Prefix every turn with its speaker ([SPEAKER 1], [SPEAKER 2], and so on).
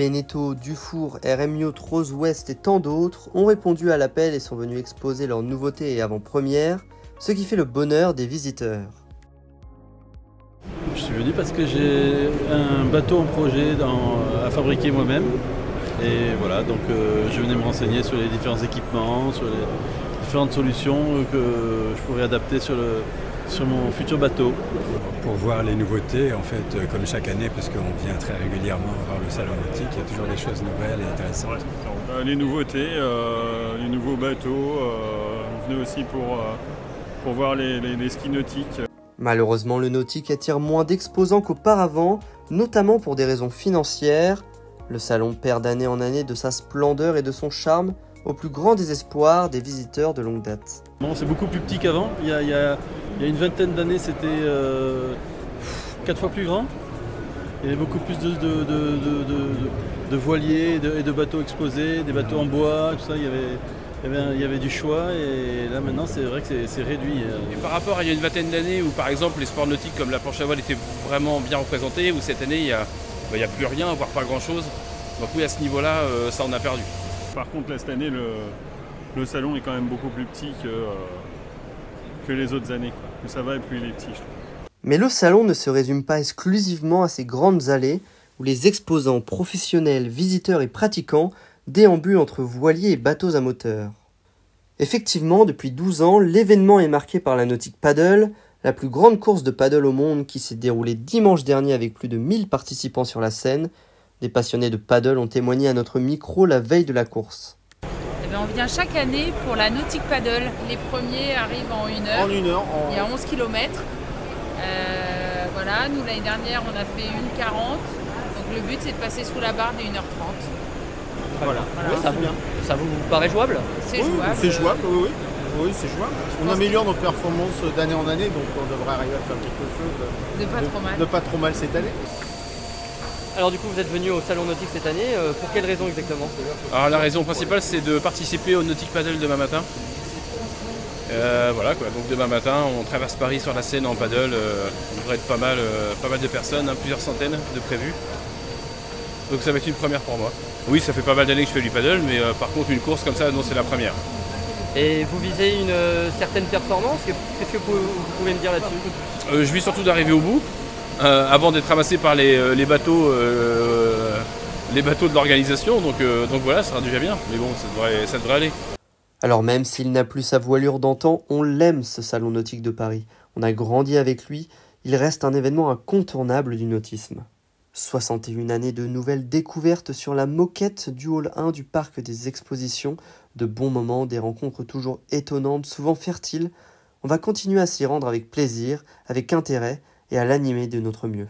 [SPEAKER 1] Beneteau, Dufour, RM Yacht, Rose West et tant d'autres ont répondu à l'appel et sont venus exposer leurs nouveautés et avant-premières, ce qui fait le bonheur des visiteurs.
[SPEAKER 2] Je suis venu parce que j'ai un bateau en projet à fabriquer moi-même. Et voilà, donc je venais me renseigner sur les différents équipements, sur les différentes solutions que je pourrais adapter sur mon futur bateau.
[SPEAKER 3] Pour voir les nouveautés, en fait, comme chaque année, parce qu'on vient très régulièrement voir le salon nautique, il y a toujours des choses nouvelles et intéressantes.
[SPEAKER 4] Ouais. Les nouveautés, les nouveaux bateaux, on venait aussi pour voir les skis nautiques.
[SPEAKER 1] Malheureusement, le nautique attire moins d'exposants qu'auparavant, notamment pour des raisons financières. Le salon perd d'année en année de sa splendeur et de son charme, au plus grand désespoir des visiteurs de longue date.
[SPEAKER 2] Bon, c'est beaucoup plus petit qu'avant. Il y a une vingtaine d'années, c'était 4 fois plus grand. Il y avait beaucoup plus de voiliers et de bateaux exposés, des bateaux en bois, tout ça. Il y avait du choix et là maintenant c'est vrai que c'est réduit.
[SPEAKER 5] Et par rapport à il y a une vingtaine d'années où par exemple les sports nautiques comme la planche à voile étaient vraiment bien représentés, où cette année il y a plus rien, voire pas grand chose. Donc oui, à ce niveau-là, ça en a perdu.
[SPEAKER 4] Par contre, là, cette année, le salon est quand même beaucoup plus petit que les autres années. Plus ça va et plus il est petit, je trouve.
[SPEAKER 1] Mais le salon ne se résume pas exclusivement à ces grandes allées où les exposants professionnels, visiteurs et pratiquants déambulent entre voiliers et bateaux à moteur. Effectivement, depuis 12 ans, l'événement est marqué par la Nautic Paddle, la plus grande course de paddle au monde qui s'est déroulée dimanche dernier avec plus de 1000 participants sur la scène. Des passionnés de paddle ont témoigné à notre micro la veille de la course.
[SPEAKER 6] On vient chaque année pour la Nautic Paddle. Les premiers arrivent en 1 heure.
[SPEAKER 7] En 1 heure.
[SPEAKER 6] Il y a 11 km. Voilà, nous l'année dernière on a fait 1h40. Donc le but c'est de passer sous la barre des 1h30.
[SPEAKER 7] Voilà.
[SPEAKER 8] Ça vous paraît jouable?
[SPEAKER 6] C'est jouable.
[SPEAKER 7] C'est jouable, oui, c'est jouable. On améliore nos performances d'année en année, donc on devrait arriver à faire quelque chose de pas trop mal cette année.
[SPEAKER 8] Alors du coup vous êtes venu au salon nautique cette année, pour quelle raison exactement?
[SPEAKER 5] Alors la raison principale c'est de participer au Nautic Paddle demain matin. Voilà quoi, donc demain matin on traverse Paris sur la Seine en paddle, on devrait être pas mal de personnes, plusieurs centaines de prévues. Donc ça va être une première pour moi. Oui, ça fait pas mal d'années que je fais du paddle, mais par contre une course comme ça, non, c'est la première.
[SPEAKER 8] Et vous visez une certaine performance? Qu'est-ce que vous pouvez me dire là-dessus?
[SPEAKER 5] Je vis surtout d'arriver au bout, avant d'être ramassé par les bateaux de l'organisation, donc voilà, ça sera déjà bien, mais bon, ça devrait aller.
[SPEAKER 1] Alors même s'il n'a plus sa voilure d'antan, on l'aime ce salon nautique de Paris. On a grandi avec lui, il reste un événement incontournable du nautisme. 61 années de nouvelles découvertes sur la moquette du hall 1 du parc des expositions, de bons moments, des rencontres toujours étonnantes, souvent fertiles. On va continuer à s'y rendre avec plaisir, avec intérêt et à l'animer de notre mieux.